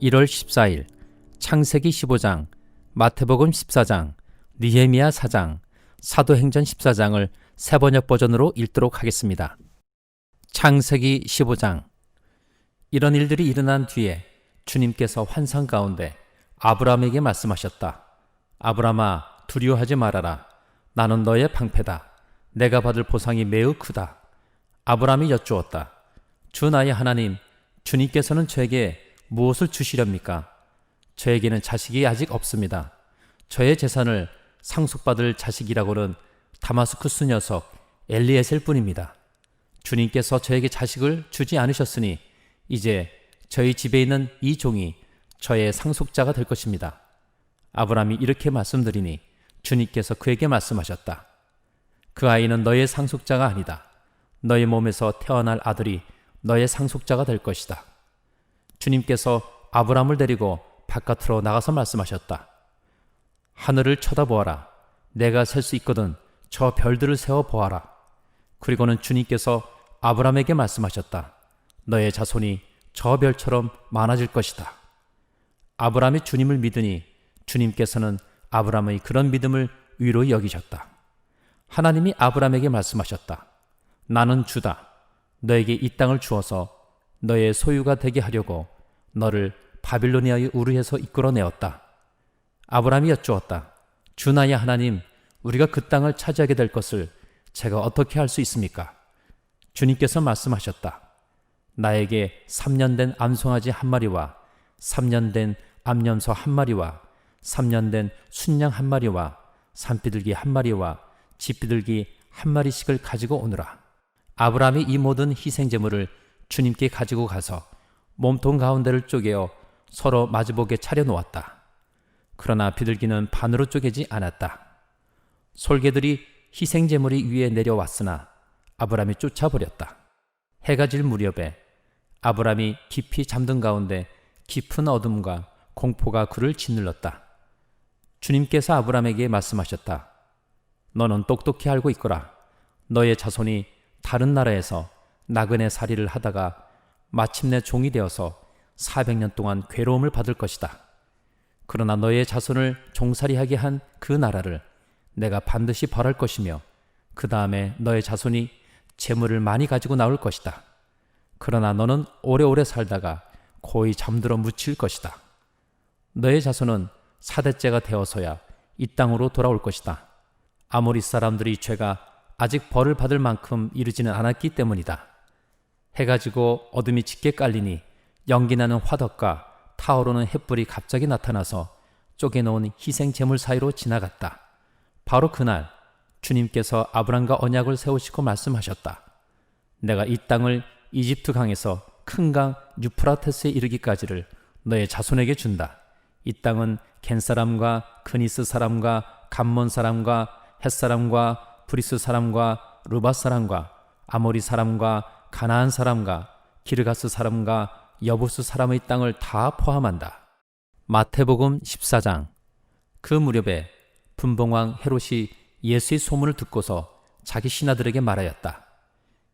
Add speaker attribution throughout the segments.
Speaker 1: 1월 14일 창세기 15장, 마태복음 14장, 느헤미야 4장, 사도행전 14장을 새번역 버전으로 읽도록 하겠습니다. 창세기 15장. 이런 일들이 일어난 뒤에 주님께서 환상 가운데 아브라함에게 말씀하셨다. 아브라함아, 두려워하지 말아라. 나는 너의 방패다. 내가 받을 보상이 매우 크다. 아브라함이 여쭈었다. 주 나의 하나님, 주님께서는 저에게 무엇을 주시렵니까? 저에게는 자식이 아직 없습니다. 저의 재산을 상속받을 자식이라고는 다마스쿠스 녀석 엘리에셀 뿐입니다. 주님께서 저에게 자식을 주지 않으셨으니 이제 저희 집에 있는 이 종이 저의 상속자가 될 것입니다. 아브라함이 이렇게 말씀드리니 주님께서 그에게 말씀하셨다. 그 아이는 너의 상속자가 아니다. 너의 몸에서 태어날 아들이 너의 상속자가 될 것이다. 주님께서 아브라함을 데리고 바깥으로 나가서 말씀하셨다. 하늘을 쳐다보아라. 내가 셀 수 있거든 저 별들을 세어 보아라. 그리고는 주님께서 아브라함에게 말씀하셨다. 너의 자손이 저 별처럼 많아질 것이다. 아브라함이 주님을 믿으니 주님께서는 아브라함의 그런 믿음을 위로 여기셨다. 하나님이 아브라함에게 말씀하셨다. 나는 주다. 너에게 이 땅을 주어서 너의 소유가 되게 하려고 너를 바빌로니아의 우르에서 이끌어내었다. 아브라함이 여쭈었다. 주 나의 하나님, 우리가 그 땅을 차지하게 될 것을 제가 어떻게 할 수 있습니까? 주님께서 말씀하셨다. 나에게 3년 된 암송아지 한 마리와 3년 된 암염소 한 마리와 3년 된 순양 한 마리와 산비둘기 한 마리와 집비둘기 한 마리씩을 가지고 오너라. 아브라함이 이 모든 희생제물을 주님께 가지고 가서 몸통 가운데를 쪼개어 서로 마주보게 차려놓았다. 그러나 비둘기는 반으로 쪼개지 않았다. 솔개들이 희생제물이 위에 내려왔으나 아브라함이 쫓아버렸다. 해가 질 무렵에 아브라함이 깊이 잠든 가운데 깊은 어둠과 공포가 그를 짓눌렀다. 주님께서 아브라함에게 말씀하셨다. 너는 똑똑히 알고 있거라. 너의 자손이 다른 나라에서 나그네 살이를 하다가 마침내 종이 되어서 400년 동안 괴로움을 받을 것이다. 그러나 너의 자손을 종살이하게 한 그 나라를 내가 반드시 벌할 것이며 그 다음에 너의 자손이 재물을 많이 가지고 나올 것이다. 그러나 너는 오래오래 살다가 고이 잠들어 묻힐 것이다. 너의 자손은 사대째가 되어서야 이 땅으로 돌아올 것이다. 아모리 사람들이 죄가 아직 벌을 받을 만큼 이르지는 않았기 때문이다. 해가 지고 어둠이 짙게 깔리니 연기나는 화덕과 타오르는 햇불이 갑자기 나타나서 쪼개놓은 희생 제물 사이로 지나갔다. 바로 그날 주님께서 아브람과 언약을 세우시고 말씀하셨다. 내가 이 땅을 이집트 강에서 큰 강 유프라테스에 이르기까지를 너의 자손에게 준다. 이 땅은 겐 사람과 그니스 사람과 감몬 사람과 헷 사람과 브리스 사람과 르밧 사람과 아모리 사람과 가나안 사람과 기르가스 사람과 여부스 사람의 땅을 다 포함한다. 마태복음 14장. 그 무렵에 분봉왕 헤롯이 예수의 소문을 듣고서 자기 신하들에게 말하였다.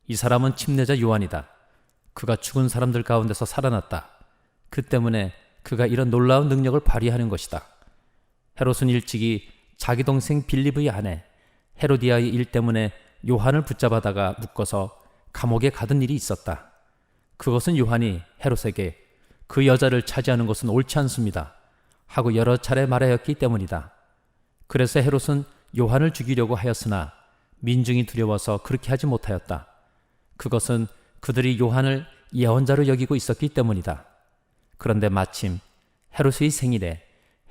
Speaker 1: 이 사람은 침례자 요한이다. 그가 죽은 사람들 가운데서 살아났다. 그 때문에 그가 이런 놀라운 능력을 발휘하는 것이다. 헤롯은 일찍이 자기 동생 빌립의 아내 헤로디아의 일 때문에 요한을 붙잡아다가 묶어서 감옥에 가둔 일이 있었다. 그것은 요한이 헤롯에게 그 여자를 차지하는 것은 옳지 않습니다 하고 여러 차례 말하였기 때문이다. 그래서 헤롯은 요한을 죽이려고 하였으나 민중이 두려워서 그렇게 하지 못하였다. 그것은 그들이 요한을 예언자로 여기고 있었기 때문이다. 그런데 마침 헤롯의 생일에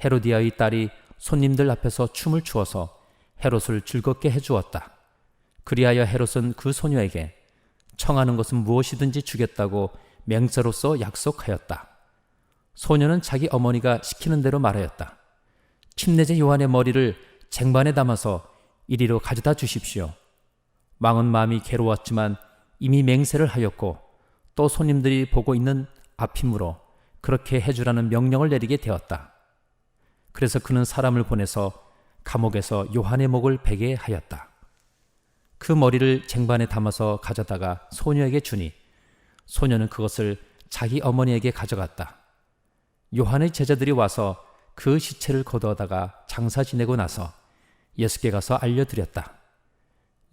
Speaker 1: 헤로디아의 딸이 손님들 앞에서 춤을 추어서 헤롯을 즐겁게 해주었다. 그리하여 헤롯은 그 소녀에게 청하는 것은 무엇이든지 주겠다고 맹세로서 약속하였다. 소녀는 자기 어머니가 시키는 대로 말하였다. 침례자 요한의 머리를 쟁반에 담아서 이리로 가져다 주십시오. 왕은 마음이 괴로웠지만 이미 맹세를 하였고 또 손님들이 보고 있는 앞이므로 그렇게 해주라는 명령을 내리게 되었다. 그래서 그는 사람을 보내서 감옥에서 요한의 목을 베게 하였다. 그 머리를 쟁반에 담아서 가져다가 소녀에게 주니 소녀는 그것을 자기 어머니에게 가져갔다. 요한의 제자들이 와서 그 시체를 거두어다가 장사 지내고 나서 예수께 가서 알려드렸다.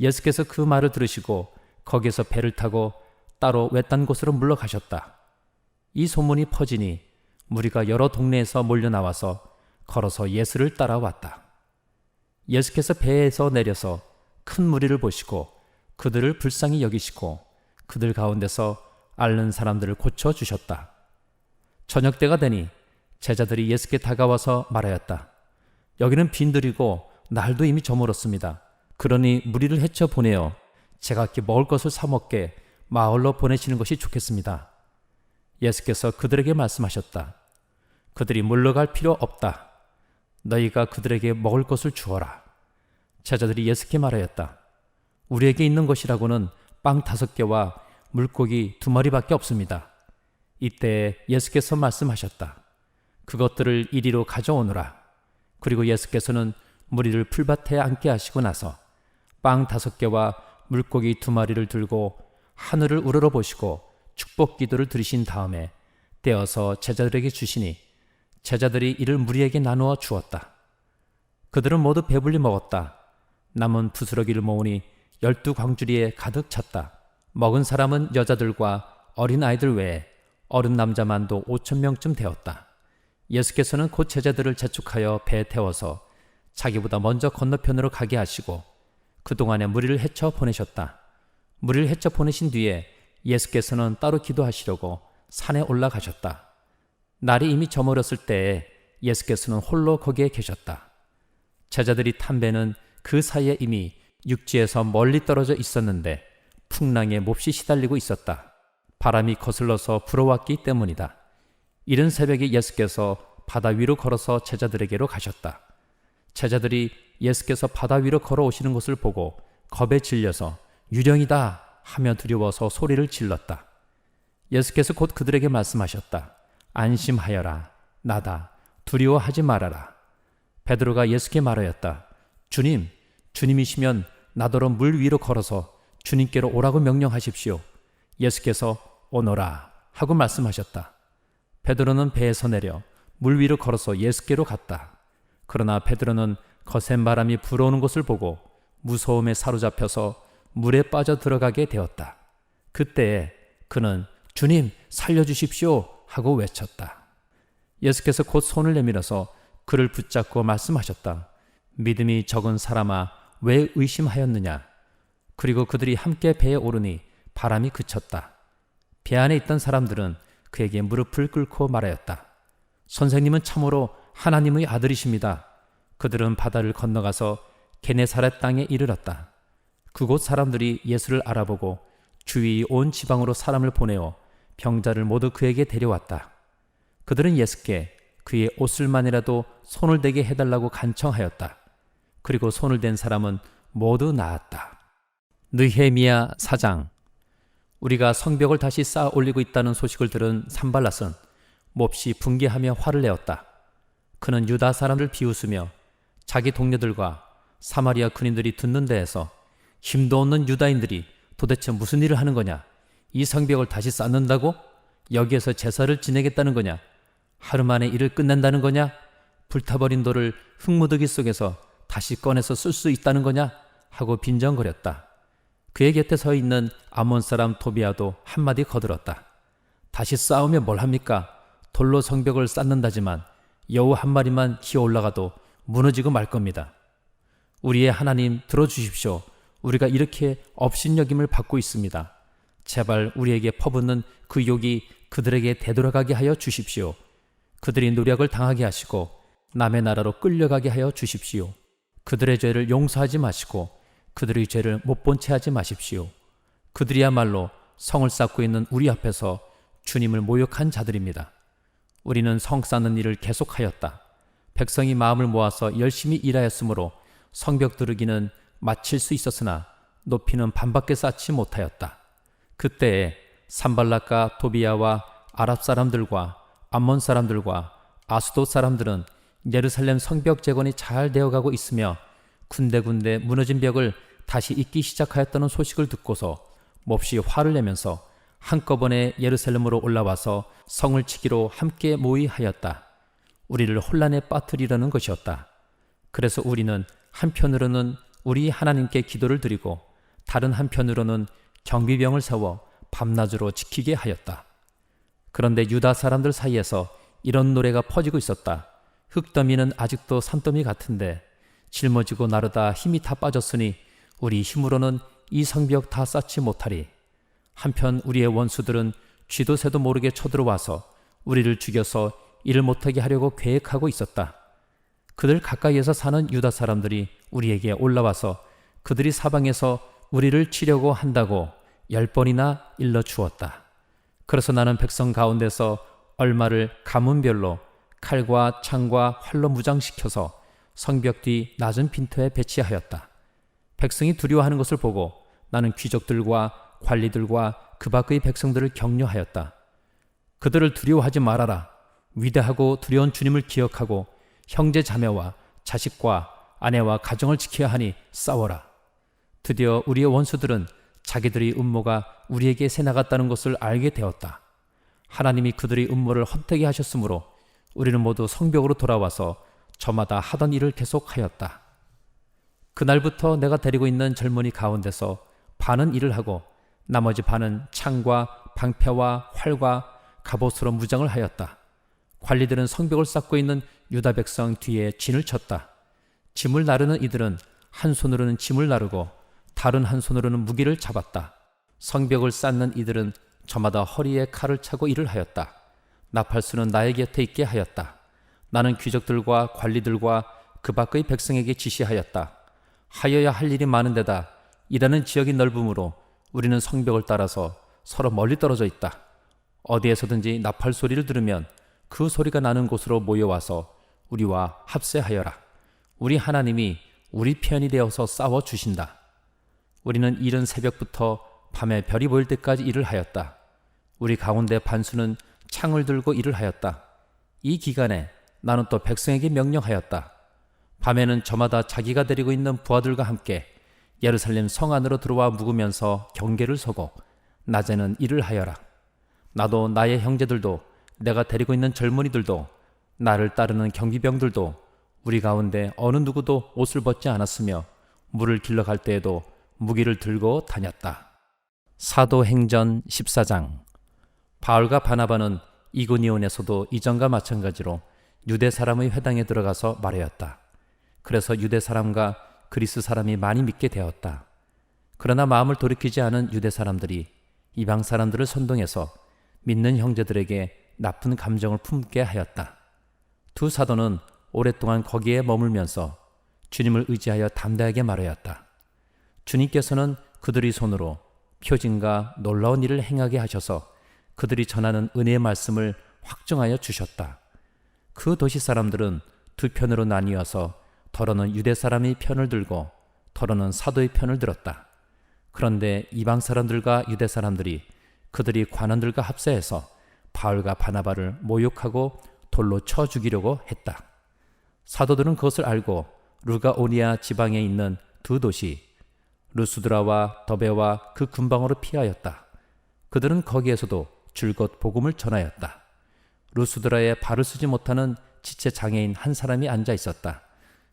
Speaker 1: 예수께서 그 말을 들으시고 거기에서 배를 타고 따로 외딴 곳으로 물러가셨다. 이 소문이 퍼지니 무리가 여러 동네에서 몰려 나와서 걸어서 예수를 따라왔다. 예수께서 배에서 내려서 큰 무리를 보시고 그들을 불쌍히 여기시고 그들 가운데서 앓는 사람들을 고쳐주셨다. 저녁 때가 되니 제자들이 예수께 다가와서 말하였다. 여기는 빈들이고 날도 이미 저물었습니다. 그러니 무리를 헤쳐 보내어 제각기 먹을 것을 사 먹게 마을로 보내시는 것이 좋겠습니다. 예수께서 그들에게 말씀하셨다. 그들이 물러갈 필요 없다. 너희가 그들에게 먹을 것을 주어라. 제자들이 예수께 말하였다. 우리에게 있는 것이라고는 빵 5개와 물고기 2마리밖에 없습니다. 이때 예수께서 말씀하셨다. 그것들을 이리로 가져오너라. 그리고 예수께서는 무리를 풀밭에 앉게 하시고 나서 빵 5개와 물고기 2마리를 들고 하늘을 우러러 보시고 축복 기도를 드리신 다음에 떼어서 제자들에게 주시니 제자들이 이를 무리에게 나누어 주었다. 그들은 모두 배불리 먹었다. 남은 부스러기를 모으니 12광주리에 가득 찼다. 먹은 사람은 여자들과 어린 아이들 외에 어른 남자만도 5,000명쯤 되었다. 예수께서는 곧 제자들을 재촉하여 배에 태워서 자기보다 먼저 건너편으로 가게 하시고 그동안에 무리를 헤쳐 보내셨다. 무리를 헤쳐 보내신 뒤에 예수께서는 따로 기도하시려고 산에 올라가셨다. 날이 이미 저물었을 때에 예수께서는 홀로 거기에 계셨다. 제자들이 탄 배는 그 사이에 이미 육지에서 멀리 떨어져 있었는데 풍랑에 몹시 시달리고 있었다. 바람이 거슬러서 불어왔기 때문이다. 이른 새벽에 예수께서 바다 위로 걸어서 제자들에게로 가셨다. 제자들이 예수께서 바다 위로 걸어오시는 것을 보고 겁에 질려서 유령이다 하며 두려워서 소리를 질렀다. 예수께서 곧 그들에게 말씀하셨다. 안심하여라. 나다. 두려워하지 말아라. 베드로가 예수께 말하였다. 주님, 주님이시면 나더러 물 위로 걸어서 주님께로 오라고 명령하십시오. 예수께서 오너라 하고 말씀하셨다. 베드로는 배에서 내려 물 위로 걸어서 예수께로 갔다. 그러나 베드로는 거센 바람이 불어오는 것을 보고 무서움에 사로잡혀서 물에 빠져 들어가게 되었다. 그때에 그는 주님 살려주십시오 하고 외쳤다. 예수께서 곧 손을 내밀어서 그를 붙잡고 말씀하셨다. 믿음이 적은 사람아 왜 의심하였느냐. 그리고 그들이 함께 배에 오르니 바람이 그쳤다. 배 안에 있던 사람들은 그에게 무릎을 꿇고 말하였다. 선생님은 참으로 하나님의 아들이십니다. 그들은 바다를 건너가서 게네사렛 땅에 이르렀다. 그곳 사람들이 예수를 알아보고 주위 온 지방으로 사람을 보내어 병자를 모두 그에게 데려왔다. 그들은 예수께 그의 옷을만이라도 손을 대게 해달라고 간청하였다. 그리고 손을 댄 사람은 모두 나았다. 느헤미야 4장. 우리가 성벽을 다시 쌓아 올리고 있다는 소식을 들은 산발랏은 몹시 분개하며 화를 내었다. 그는 유다 사람들 비웃으며 자기 동료들과 사마리아 군인들이 듣는 데에서 힘도 없는 유다인들이 도대체 무슨 일을 하는 거냐? 이 성벽을 다시 쌓는다고? 여기에서 제사를 지내겠다는 거냐? 하루 만에 일을 끝낸다는 거냐? 불타버린 돌을 흙무더기 속에서 다시 꺼내서 쓸 수 있다는 거냐? 하고 빈정거렸다. 그의 곁에 서 있는 아몬 사람 도비아도 한마디 거들었다. 다시 싸우면 뭘 합니까? 돌로 성벽을 쌓는다지만 여우 한 마리만 기어 올라가도 무너지고 말 겁니다. 우리의 하나님 들어주십시오. 우리가 이렇게 업신여김을 받고 있습니다. 제발 우리에게 퍼붓는 그 욕이 그들에게 되돌아가게 하여 주십시오. 그들이 노력을 당하게 하시고 남의 나라로 끌려가게 하여 주십시오. 그들의 죄를 용서하지 마시고 그들의 죄를 못 본 채 하지 마십시오. 그들이야말로 성을 쌓고 있는 우리 앞에서 주님을 모욕한 자들입니다. 우리는 성 쌓는 일을 계속하였다. 백성이 마음을 모아서 열심히 일하였으므로 성벽 두르기는 마칠 수 있었으나 높이는 반밖에 쌓지 못하였다. 그때에 산발락과 도비아와 아랍 사람들과 암몬 사람들과 아수도 사람들은 예루살렘 성벽 재건이 잘 되어가고 있으며 군데군데 무너진 벽을 다시 잇기 시작하였다는 소식을 듣고서 몹시 화를 내면서 한꺼번에 예루살렘으로 올라와서 성을 치기로 함께 모의하였다. 우리를 혼란에 빠뜨리려는 것이었다. 그래서 우리는 한편으로는 우리 하나님께 기도를 드리고 다른 한편으로는 경비병을 세워 밤낮으로 지키게 하였다. 그런데 유다 사람들 사이에서 이런 노래가 퍼지고 있었다. 흙더미는 아직도 산더미 같은데 짊어지고 나르다 힘이 다 빠졌으니 우리 힘으로는 이 성벽 다 쌓지 못하리. 한편 우리의 원수들은 쥐도 새도 모르게 쳐들어와서 우리를 죽여서 일을 못하게 하려고 계획하고 있었다. 그들 가까이에서 사는 유다 사람들이 우리에게 올라와서 그들이 사방에서 우리를 치려고 한다고 10번이나 일러 주었다. 그래서 나는 백성 가운데서 얼마를 가문별로 칼과 창과 활로 무장시켜서 성벽 뒤 낮은 빈터에 배치하였다. 백성이 두려워하는 것을 보고 나는 귀족들과 관리들과 그 밖의 백성들을 격려하였다. 그들을 두려워하지 말아라. 위대하고 두려운 주님을 기억하고 형제 자매와 자식과 아내와 가정을 지켜야 하니 싸워라. 드디어 우리의 원수들은 자기들의 음모가 우리에게 새나갔다는 것을 알게 되었다. 하나님이 그들의 음모를 헛되게 하셨으므로 우리는 모두 성벽으로 돌아와서 저마다 하던 일을 계속하였다. 그날부터 내가 데리고 있는 젊은이 가운데서 반은 일을 하고 나머지 반은 창과 방패와 활과 갑옷으로 무장을 하였다. 관리들은 성벽을 쌓고 있는 유다 백성 뒤에 진을 쳤다. 짐을 나르는 이들은 한 손으로는 짐을 나르고 다른 한 손으로는 무기를 잡았다. 성벽을 쌓는 이들은 저마다 허리에 칼을 차고 일을 하였다. 나팔수는 나의 곁에 있게 하였다. 나는 귀족들과 관리들과 그 밖의 백성에게 지시하였다. 하여야 할 일이 많은데다 일하는 지역이 넓으므로 우리는 성벽을 따라서 서로 멀리 떨어져 있다. 어디에서든지 나팔 소리를 들으면 그 소리가 나는 곳으로 모여와서 우리와 합세하여라. 우리 하나님이 우리 편이 되어서 싸워주신다. 우리는 이른 새벽부터 밤에 별이 보일 때까지 일을 하였다. 우리 가운데 반수는 창을 들고 일을 하였다. 이 기간에 나는 또 백성에게 명령하였다. 밤에는 저마다 자기가 데리고 있는 부하들과 함께 예루살렘 성 안으로 들어와 묵으면서 경계를 서고 낮에는 일을 하여라. 나도 나의 형제들도 내가 데리고 있는 젊은이들도 나를 따르는 경비병들도 우리 가운데 어느 누구도 옷을 벗지 않았으며 물을 길러 갈 때에도 무기를 들고 다녔다. 사도행전 14장. 바울과 바나바는 이고니온에서도 이전과 마찬가지로 유대 사람의 회당에 들어가서 말하였다. 그래서 유대 사람과 그리스 사람이 많이 믿게 되었다. 그러나 마음을 돌이키지 않은 유대 사람들이 이방 사람들을 선동해서 믿는 형제들에게 나쁜 감정을 품게 하였다. 두 사도는 오랫동안 거기에 머물면서 주님을 의지하여 담대하게 말하였다. 주님께서는 그들의 손으로 표징과 놀라운 일을 행하게 하셔서 그들이 전하는 은혜의 말씀을 확증하여 주셨다. 그 도시 사람들은 두 편으로 나뉘어서 더러는 유대 사람의 편을 들고 더러는 사도의 편을 들었다. 그런데 이방 사람들과 유대 사람들이 그들이 관원들과 합세해서 바울과 바나바를 모욕하고 돌로 쳐 죽이려고 했다. 사도들은 그것을 알고 루가오니아 지방에 있는 두 도시 루스드라와 더베와 그 근방으로 피하였다. 그들은 거기에서도 줄곧 복음을 전하였다. 루스드라에 발을 쓰지 못하는 지체 장애인 한 사람이 앉아 있었다.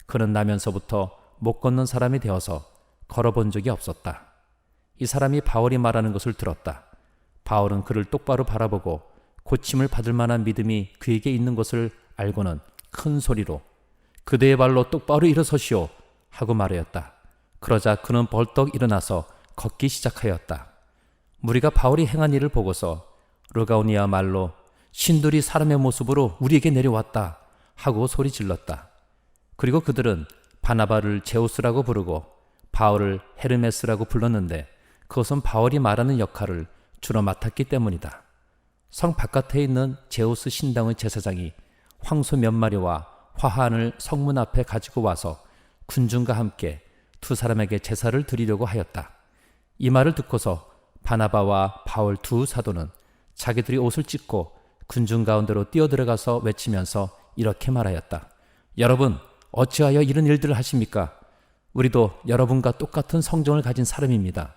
Speaker 1: 그는 나면서부터 못 걷는 사람이 되어서 걸어본 적이 없었다. 이 사람이 바울이 말하는 것을 들었다. 바울은 그를 똑바로 바라보고 고침을 받을 만한 믿음이 그에게 있는 것을 알고는 큰 소리로 그대의 발로 똑바로 일어서시오 하고 말하였다. 그러자 그는 벌떡 일어나서 걷기 시작하였다. 무리가 바울이 행한 일을 보고서 루가오니아 말로 신들이 사람의 모습으로 우리에게 내려왔다 하고 소리 질렀다. 그리고 그들은 바나바를 제우스라고 부르고 바울을 헤르메스라고 불렀는데 그것은 바울이 말하는 역할을 주로 맡았기 때문이다. 성 바깥에 있는 제우스 신당의 제사장이 황소 몇 마리와 화환을 성문 앞에 가지고 와서 군중과 함께 두 사람에게 제사를 드리려고 하였다. 이 말을 듣고서 바나바와 바울 두 사도는 자기들이 옷을 찢고 군중 가운데로 뛰어들어가서 외치면서 이렇게 말하였다. 여러분, 어찌하여 이런 일들을 하십니까? 우리도 여러분과 똑같은 성정을 가진 사람입니다.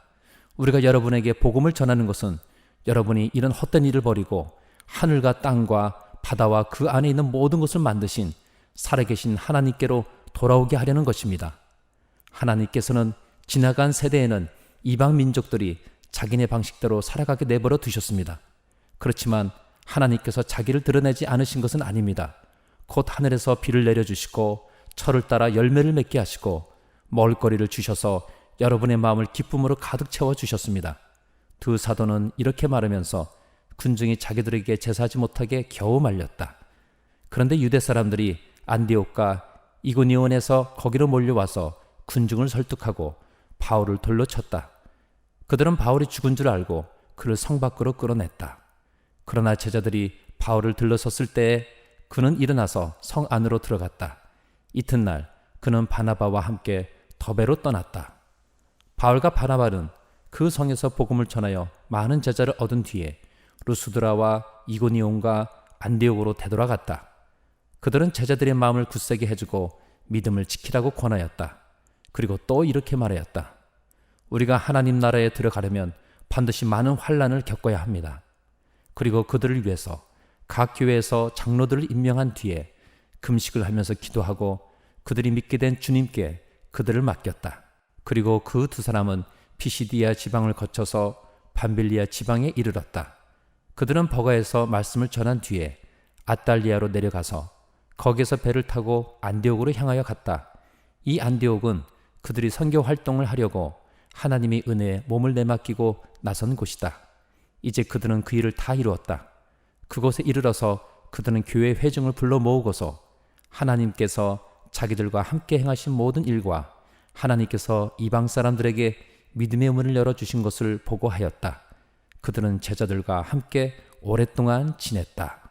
Speaker 1: 우리가 여러분에게 복음을 전하는 것은 여러분이 이런 헛된 일을 버리고 하늘과 땅과 바다와 그 안에 있는 모든 것을 만드신 살아계신 하나님께로 돌아오게 하려는 것입니다. 하나님께서는 지나간 세대에는 이방 민족들이 자기네 방식대로 살아가게 내버려 두셨습니다. 그렇지만 하나님께서 자기를 드러내지 않으신 것은 아닙니다. 곧 하늘에서 비를 내려주시고 철을 따라 열매를 맺게 하시고 먹을거리를 주셔서 여러분의 마음을 기쁨으로 가득 채워주셨습니다. 두 사도는 이렇게 말하면서 군중이 자기들에게 제사하지 못하게 겨우 말렸다. 그런데 유대 사람들이 안디옥과 이고니온에서 거기로 몰려와서 군중을 설득하고 바울을 돌로 쳤다. 그들은 바울이 죽은 줄 알고 그를 성 밖으로 끌어냈다. 그러나 제자들이 바울을 들러섰을 때에 그는 일어나서 성 안으로 들어갔다. 이튿날 그는 바나바와 함께 더베로 떠났다. 바울과 바나바는 그 성에서 복음을 전하여 많은 제자를 얻은 뒤에 루스드라와 이고니온과 안디옥으로 되돌아갔다. 그들은 제자들의 마음을 굳세게 해주고 믿음을 지키라고 권하였다. 그리고 또 이렇게 말하였다. 우리가 하나님 나라에 들어가려면 반드시 많은 환난을 겪어야 합니다. 그리고 그들을 위해서 각 교회에서 장로들을 임명한 뒤에 금식을 하면서 기도하고 그들이 믿게 된 주님께 그들을 맡겼다. 그리고 그 두 사람은 피시디아 지방을 거쳐서 밤빌리아 지방에 이르렀다. 그들은 버가에서 말씀을 전한 뒤에 아달리아로 내려가서 거기에서 배를 타고 안디옥으로 향하여 갔다. 이 안디옥은 그들이 선교 활동을 하려고 하나님의 은혜에 몸을 내맡기고 나선 곳이다. 이제 그들은 그 일을 다 이루었다. 그곳에 이르러서 그들은 교회 회중을 불러 모으고서 하나님께서 자기들과 함께 행하신 모든 일과 하나님께서 이방 사람들에게 믿음의 문을 열어주신 것을 보고하였다. 그들은 제자들과 함께 오랫동안 지냈다.